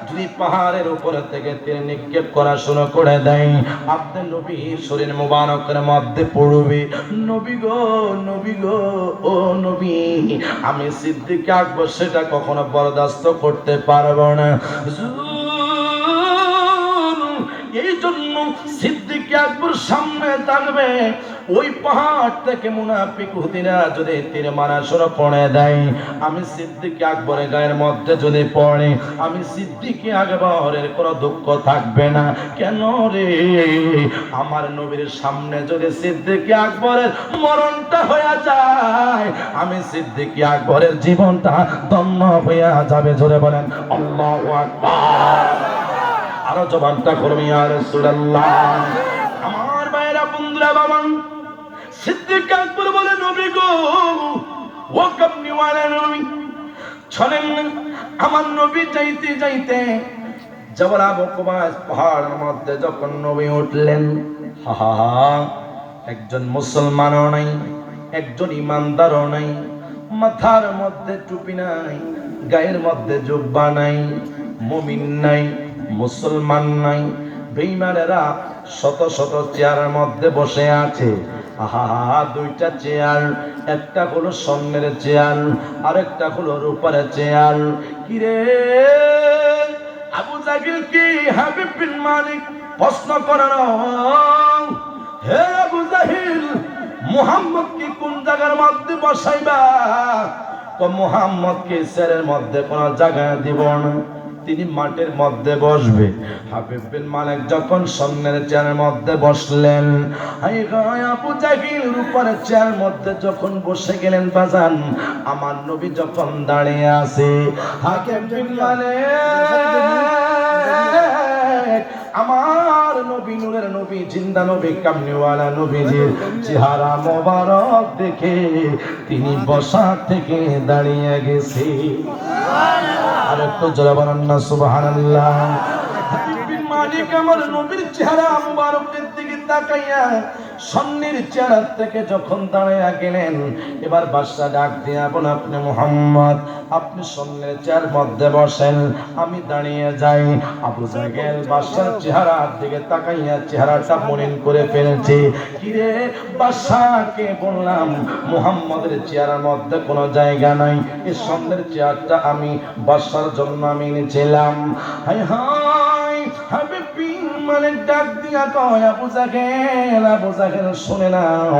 যদি পাহাড়ের উপর থেকে তীর নিক্ষেপ করা শুরু করে দেয়, আপনার নবীর শরীর মুবারকের মধ্যে পড়বে। নবী গো, নবী গো, ও নবী, আমি সিদ্দিক আকবর সেটা কখনো বরদাস্ত করতে পারবো না। এই জন্য সিদ্দিক আকবর সামনে থাকবে। ওই পাহাড় থেকে মুনাফিক হুদিরা যদি তীর মারা শুরু করে দেয়, আমি সিদ্দিক আকবরের গায়ের মধ্যে যদি পড়ে, আমি সিদ্দিক আকবরের কোনো দুঃখ থাকবে না। কেন রে? আমার নবীর সামনে যদি সিদ্দিক আকবরের মরণটা হয়ে যায়, আমি সিদ্দিক আকবরের জীবনটা ধন্য হয়ে যাবে। জোরে বলেন আল্লাহু আকবার। আরো জবানটা করবি ইয়া রাসূলুল্লাহ। আমার ভাইরা, বন্ধুরা, বাবা, সিদ্দিক আকবর বলে, নবী গো, ও কমনিওয়ালা নবী, চলেন। আমার নবী যাইতে যাইতে জবল আবু কুবাস পাহাড়ের মধ্যে যখন নবী উঠলেন, হা হা হা, একজন মুসলমানও নাই, একজন ইমানদারও নাই, মাথার মধ্যে টুপি নাই, গায়ের মধ্যে জুব্বা নাই, মুমিন নাই, মুসলমান নাই, বেঈমানেরা শত শত চেয়ারের মধ্যে বসে আছে। আহা, দুইটা চেয়ার, একটা হলো স্বর্ণের চেয়ার, আরেকটা হলো রূপার চেয়ার। কিরে আবু জাহিল কি হাবিব বিন মালিক প্রশ্ন করার, হে আবু জাহিল, মুহাম্মদ কি কোন জায়গার মধ্যে বসাইবা? তো মুহাম্মদকে চেয়ারের মধ্যে কোনো জায়গা দিব না, তিনি মাটির মধ্যে বসবে। হাবিব বিন মালিক যখন স্বর্ণের চেয়ারের মধ্যে বসলেন, আবু জাহিল রূপার চেয়ারের মধ্যে যখন বসে গেলেন, বাজান আমার নবী যখন দাঁড়িয়ে আছে, হাবিব বিন মালিক আমার নবী, নূরের নবী, জিন্দা নবী, কামলিওয়ালা নবীজির চেহারা মোবারক দেখে তিনি বসা থেকে দাঁড়িয়ে গেছে। আর একটু জোরে বলেন না সুবহানাল্লাহ। মালিক আমার নবীর চেহারা মুবারকের দিকে তাকাইয়া স্বর্ণের চেহারা থেকে যখন দাঁড়াইয়া গেলেন, এবার বাদশা ডাক দিয়া বলেন, আপনি মুহাম্মদ, আপনি স্বর্ণের চেয়ার মধ্যে বসেন, আমি দাঁড়িয়ে যাই। আবু জাহেল বাদশার চেহারার দিকে তাকাইয়া চেহারাটা মলিন করে ফেলেছে। কিরে বাদশাকে বললাম, মুহাম্মদের চেয়ারের মধ্যে কোনো জায়গা নাই, এই স্বর্ণের চেয়ারটা আমি বাদশার জন্য আমি নিয়েছিলাম। হায় হায়, হাবিব বিন মালিক ডাক দিয়া কয়, আবু জাহেল, আবু জাহেল শুনে নাও,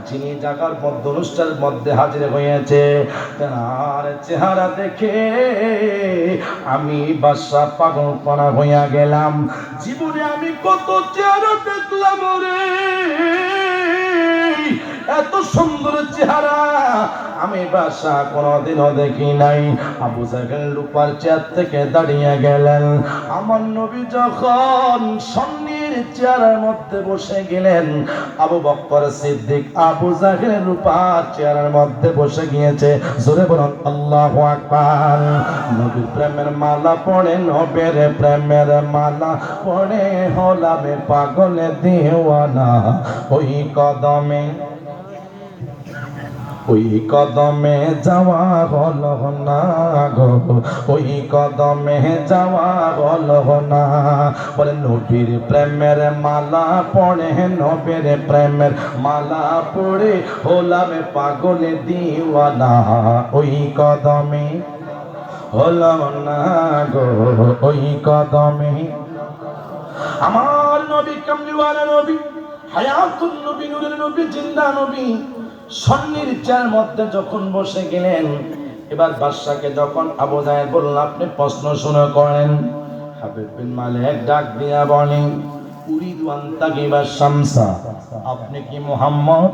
যিনি জায়গার মধ্যে অনুষ্ঠানের মধ্যে হাজির হয়েছে, তার চেহারা দেখে আমি বাদশা পাগলপনা হইয়া গেলাম। জীবনে আমি কত চেহারা দেখলাম রে, এত সুন্দর চেহারা আমি বাদশা কোনদিনও দেখি নাই। আবু জাহেল রূপার চেয়ার থেকে দাঁড়িয়ে গেলেন। আমার নবী যখন স্বর্ণের চেয়ারের মধ্যে বসে গেলেন, আবু বকর সিদ্দিক আবু জাহেল রূপার চেয়ারের মধ্যে বসে গিয়েছে। জোরে বলুন আল্লাহু আকবার। নবীর প্রেমের মালা পড়ে, নবীর প্রেমের মালা পড়ে হলাম পাগলে দিওয়ানা। ওই কদমে, ওই কদমে যাওয়া হলো না গো, ওই কদমে যাওয়া হলো না। বলে নবীর প্রেমের মালা পড়ে, নবীর প্রেমের মালা পড়ে হলাম পাগলে দিওয়ানা। ওই কদমে হলো না গো, ওই কদমে। আমার নবী কামলিওয়ালা নবী, হায়াতুন নবী, নূরের নবী, জিন্দা নবী স্বর্ণের চেয়ারের মধ্যে যখন বসে গেলেন, এবার বাদশাকে যখন আবু জাহেল বলল, আপনি প্রশ্ন শুনে করেন। হাবিব বিন মালিক ডাক দিয়া বলেন, উরিদু আন তাগিবা শামসা, আপনি কি মুহাম্মদ?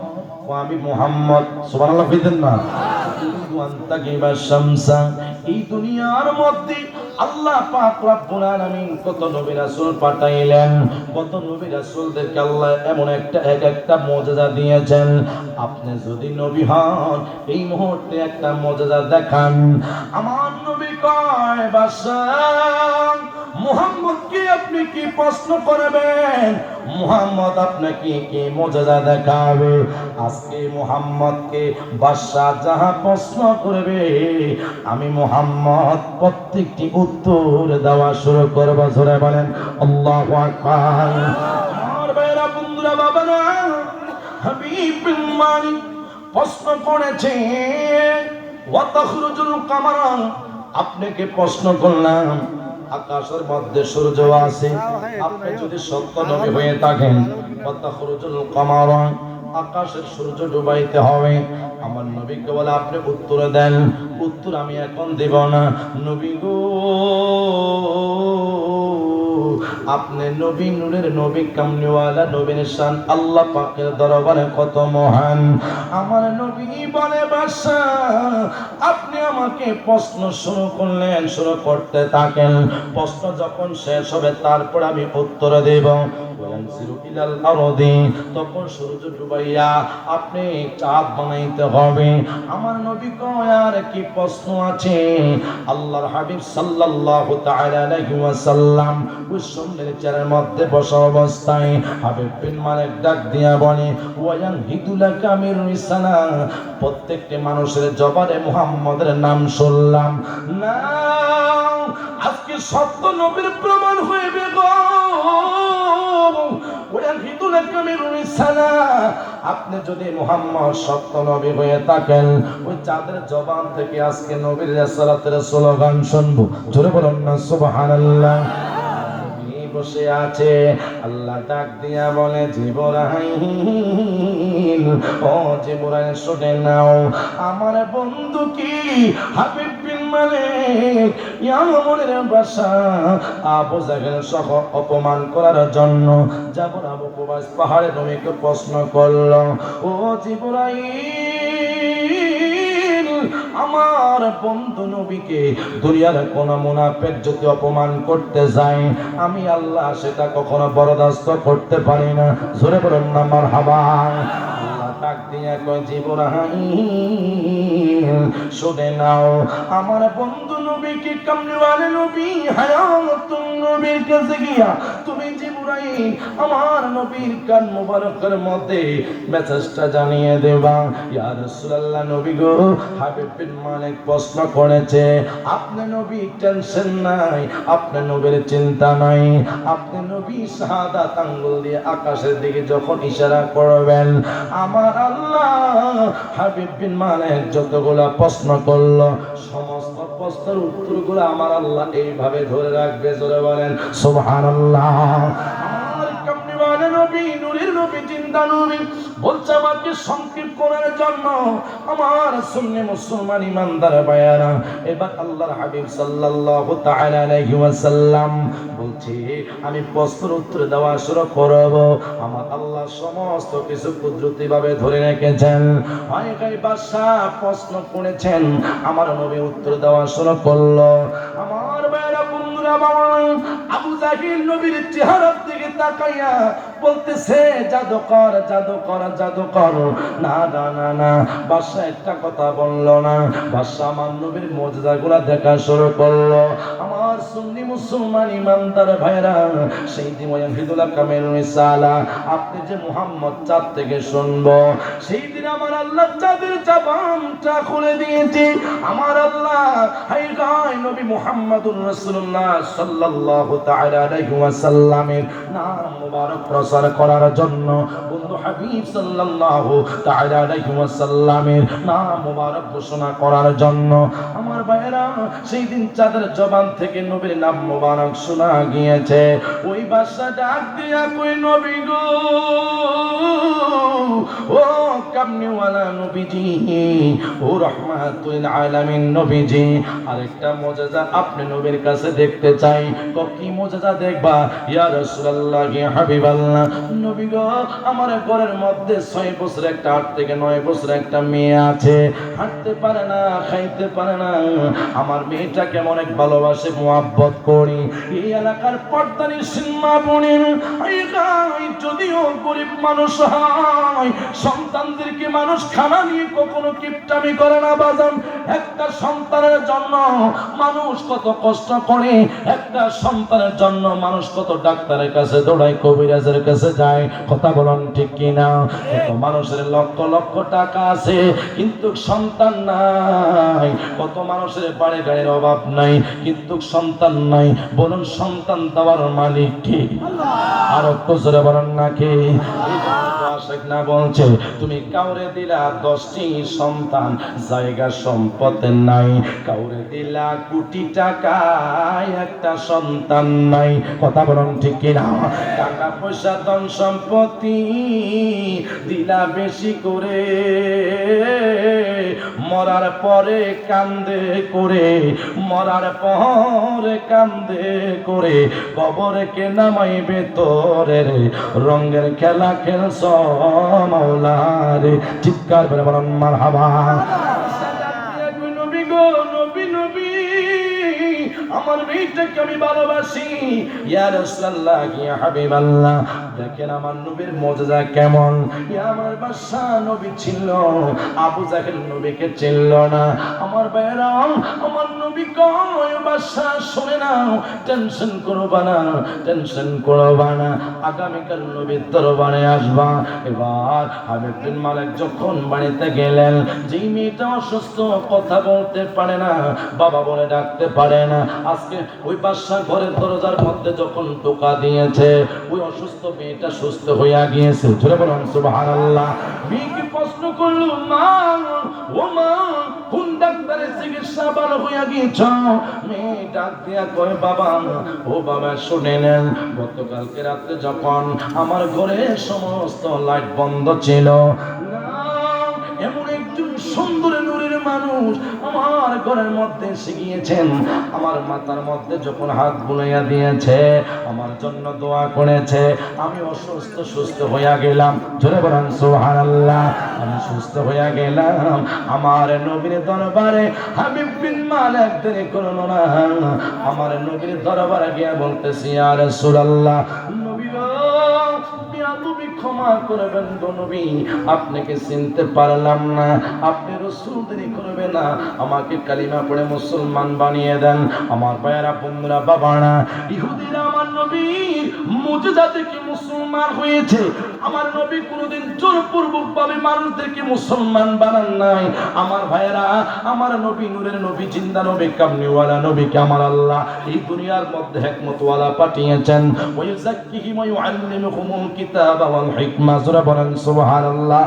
ও আমি মুহাম্মদ। সুবহানাল্লাহ কইতেন না? উরিদু আন তাগিবা শামসা, এই দুনিয়ার মধ্যে আল্লাহ পাক রব্বুল আলামিন কত নবী রাসূল পাঠাইলেন, কত নবী রাসূলদেরকে আল্লাহ এমন একটা এক একটা মুজিজা দিয়েছেন। আপনি যদি নবী হন, এই মুহূর্তে একটা মুজিজা দেখান। আমার নবী কয়, বাদশা মুহাম্মদকে আপনি কি প্রশ্ন করবেন? মুহাম্মদ আপনাকে কি মুজিজা দেখাবে। আজকে মুহাম্মদকে বাদশা যাহা প্রশ্ন করবে আমি মুহাম্মদ প্রত্যেকটি উত্তর দেওয়া শুরু করব। জোরে বলেন আল্লাহু আকবার। আমার ভাইরা বন্ধুরা বাবারা, হাবিব বিন মালিক প্রশ্ন করেছে ওয়া তাখরুজুল কামারা, আপনাকে প্রশ্ন করলাম আকাশের মধ্যে সূর্য আছে, আপনি যদি সত্য নবী হয়ে থাকেন ওয়া তাখরুজুল কামারা, আকাশের সূর্য ডুবাইতে হবে। আমার নবীকে বলে আপনি উত্তর দেন। উত্তর আমি এখন দেব না। নবী গো, আপনি নবী, নূরের নবী, কামলিওয়ালা নবীর শান আল্লাহ পাকের দরবারে কত মহান। আমার নবী বলে বাদশা, আপনি আমাকে প্রশ্ন শুরু করলেন, শুরু করতে থাকেন। প্রশ্ন যখন শেষ হবে তারপর আমি উত্তর দেব। তখন সূর্য ডুবাইয়া আপনি চাঁদ বানাইতে হবে। আমার নবী কয় আর কি প্রশ্ন আছে? আল্লাহর হাবিব সাল্লাল্লাহু তাআলা আলাইহি ওয়াসাল্লাম ওই সুন্নের চেয়ারের মধ্যে বসা অবস্থায় হাবিব বিন মালিক ডাক দিয়া বলে ওয়ায়ান হিদুলাকা মির রিসালা, প্রত্যেকটি মানুষের জবানে মুহাম্মদের নাম শুনলাম না, আজকে সত্য নবীর প্রমাণ হইবে গো। আপনি যদি মুহাম্মদ সত্য নবী হয়ে থাকেন ওই চাঁদের জবান থেকে আজকে নবীর রিসালাতের স্লোগান শুনবো। জোরে বলুন না সুবহানাল্লাহ। বসে আছে, আল্লাহ ডাক দিয়া বলে জিবরাইল, ও জিবরাইল শুনে নাও, আমার বন্ধু কি হাবিব বিন মালিক ইয়ামনের বাসা আবু জাহেল সহ অপমান করার জন্য যাবর আবু কুবাস পাহাড়ে নবীকে প্রশ্ন করল, ও জিবরাইল, আমার বন্ধু নবীকে দুনিয়ার কোন মুনাফিক যদি অপমান করতে যায় আমি আল্লাহ সেটা কখনো বরদাস্ত করতে পারি না। জোরে বলুন না মারহাবা। আল্লাহ ডাক দিয়া কয় জিবরাইল শুনে নাও, আমার বন্ধু নবীকে কামলিওয়ালা নবী হায়াতুন নবীর কাছে গিয়া তুমি জিবরাইল আমার নবীর কান মুবারকের মধ্যে মেসেজটা জানিয়ে দেবা। ইয়া রাসূলুল্লাহ, নবী গো, হাবিব বিন মালিক প্রশ্ন করেছে, আপনি নবী টেনশন নাই, আপনি নবীর চিন্তা নাই, আপনি নবী শাহাদাত আঙ্গুল দিয়ে আকাশের দিকে যখন ইশারা করবেন আমার আল্লাহ হাবিব বিন মালিক যতগুলা প্রশ্ন করলো সমস্ত প্রশ্নের উত্তরগুলো আমার আল্লাহ এইভাবে ধরে রাখবে। জোরে বলেন সুবহানাল্লাহ। আমার কামলিওয়ালা নবী, নূরের নবী, জিন্দা নবী বলছে আমাকে সংক্ষেপ করার জন্য আমার সুন্নি মুসলমান ইমানদার ভাইয়ারা, এবার আল্লাহর হাবিব সাল্লাল্লাহু তাআলা আলাইহি ওয়াসাল্লাম বলছে আমি প্রশ্নের উত্তর দেওয়া শুরু করব। আমার আল্লাহ সমস্ত কিছু কুদরতিভাবে ধরে রেখেছেন। হয় বাদশা প্রশ্ন করেছেন, আমার নবী উত্তর দেওয়া শুরু করলো। আমার ভাইরা বন্ধুরা বাবা, আবু জাহিল নবীর চেহারার দিকে তাকাইয়া বলতেছে জাদুকর জাদুকর জাদুকর। না না না না, বাদশা একটা কথা বলল না, বাদশা আমার নবীর মুজিজাগুলা দেখা শুরু করলো। আমার সুন্নি মুসলমান ইমানদার ভাইরা, সেই দিন ওয়াহিদুল্লাহ কামিল রিসালা আপনি যে মুহাম্মদ চাঁদ থেকে শুনবো, সেই দিন আমার আল্লাহ চাঁদের জবানটা খুলে দিয়েছে। আমার আল্লাহ হাই গায় নবী মুহাম্মদুর রাসূলুল্লাহ সাল্লাল্লাহু তাআলা আলাইহি ওয়াসাল্লামের নাম মুবারক প্রচার করার জন্য, বন্ধু হাবিব সাল্লাল্লাহু তাআলা আলাইহি ওয়াসাল্লামের নাম মুবারক ঘোষণা করার জন্য আমার ভাইরা সেই দিন চাঁদের জবান থেকে নবীর নাম মুবারক শোনা গিয়েছে। ওই বাদশা ডাক দিয়া কই নবী গো, ও কামলিওয়ালা নবীজি, ও রাহমাতুল আলামিন নবীজি, আরেকটা মুজিজা আপনি নবীর কাছে দেখতে চাই। কি মুজিজা দেখবা? ইয়া রাসূলুল্লাহ, ইয়া হাবিবাল্লাহ, নবী গো, আমার ঘরের মধ্যে 6 বছর একটা 8 থেকে 9 বছর একটা মেয়ে আছে, হাঁটতে পারে না, খাইতে পারে না। আমার মেয়েটাকে অনেক ভালোবাসে, মুহাব্বত করি। এই এলাকার পর্দানি সিনেমা বোনের যদিও গরিব মানুষ হয়, সন্তানদেরকে মানুষ খানা নিয়ে কখনো কিপটামি করে না বাজান। একটা সন্তানের জন্য মানুষ কত কষ্ট করে, একটা একটা সন্তানের জন্য মানুষ কত ডাক্তারের কাছে দৌড়ায়, কবিরাজের কাছে যায়, কথা বলেন ঠিক কিনা? কত মানুষের লক্ষ লক্ষ টাকা আছে কিন্তু সন্তান নাই, কত মানুষের বাড়ি গাড়ির অভাব নাই কিন্তু সন্তান নাই। বলুন সন্তান দেওয়ার মালিক কে? আর একটু জোরে বলেন না কে? আশেক না বলছে তুমি কাউরে দিলা 10টি সন্তান, জায়গা সম্পদ নাই, কাউরে দিলা কোটি টাকা, একটা সন্তান নাই, কথা বলুন ঠিক কিনা? টাকা পয়সা ধন সম্পত্তি দিলা বেশি করে, মরার পরে কান্দে করে, মরার পরে কান্দে করে, কবরে কে নামাইবে তোরে রে, রঙের খেলা খেলছ মাওলা রে। চিৎকার করে বলেন মারহাবা। নবী গো নবী নবী, আমার মেয়েটাকে আমি ভালোবাসি, ইয়া রাসূলুল্লাহ ইয়া হাবিবাল্লাহ। দেখেন আমার নবীর মুজিজা কেমন। আমার বাদশা নবী ছিল, আবু জাহেল নবীকে চিনল না। আমার ভাইরা, আমার নবী কয় বাদশা শুনে নাও, টেনশন করবা না, টেনশন করবা না, আগামীকাল নবীর দরবারে আসবা। এবার হাবিব বিন মালিক যখন বাড়িতে গেলেন, যে মেয়েটা অসুস্থ, কথা বলতে পারে না, বাবা বলে ডাকতে পারে না, আজকে ওই বাদশা ঘরের দরজার মধ্যে যখন টোকা দিয়েছে, ওই অসুস্থ মেয়েটা সুস্থ হইয়া গিয়েছে। জোরে বলুন সুবহানাল্লাহ। মেয়েকে প্রশ্ন করলো, মা ও মা, কোন ডাক্তারের চিকিৎসা ভালো হইয়া গিয়েছ? মেয়ে ডাক দিয়া কয়, বাবা ও বাবা শুনে নেন, গতকালকে রাতে যখন আমার ঘরে সমস্ত লাইট বন্ধ ছিল, এমন একজন সুন্দর নূরের মানুষ আমার ঘরের মধ্যে এসে গিয়েছেন, আমার মাথার মধ্যে যখন হাত বুলাইয়া দিয়েছে, আমার জন্য দোয়া করেছে, আমি অসুস্থ সুস্থ হইয়া গেলাম। জোরে বলেন সুবহানাল্লাহ। আমি সুস্থ হইয়া গেলাম। আমার নবীর দরবারে হাবিব বিন মালিক দেরি করল না, আমার নবীর দরবারে গিয়া বলতেছি, ইয়া রাসূলুল্লাহ, নবী গো, তুমি ক্ষমা করবেন গো নবী, আপনাকে চিনতে পারলাম না, আপনি রাসূল, দেরি করবেন না, আমাকে কালিমা পড়ে মুসলমান বানিয়ে দেন। আমার ভাইয়েরা, বন্ধুরা, বাবারা, ইহুদিরা আমার নবীর মুজিজা দেখে মুসলমান হয়েছে। আমার নবী কোনদিন জোরপূর্বক ভাবে মানুষদেরকে মুসলমান বানান নাই। আমার ভাইয়েরা, আমার নবী নূরের নবী, জিন্দা নবী, কামলিওয়ালা নবীকে আমার আল্লাহ এই দুনিয়ার মধ্যে হিকমতওয়ালা পাঠিয়েছেন। ওয়ায়ুযাক্কিহিম ওয়া ইউআল্লিমুহুমুল কিতাবা ওয়াল হিকমা। জোরে বলেন সুবহানাল্লাহ।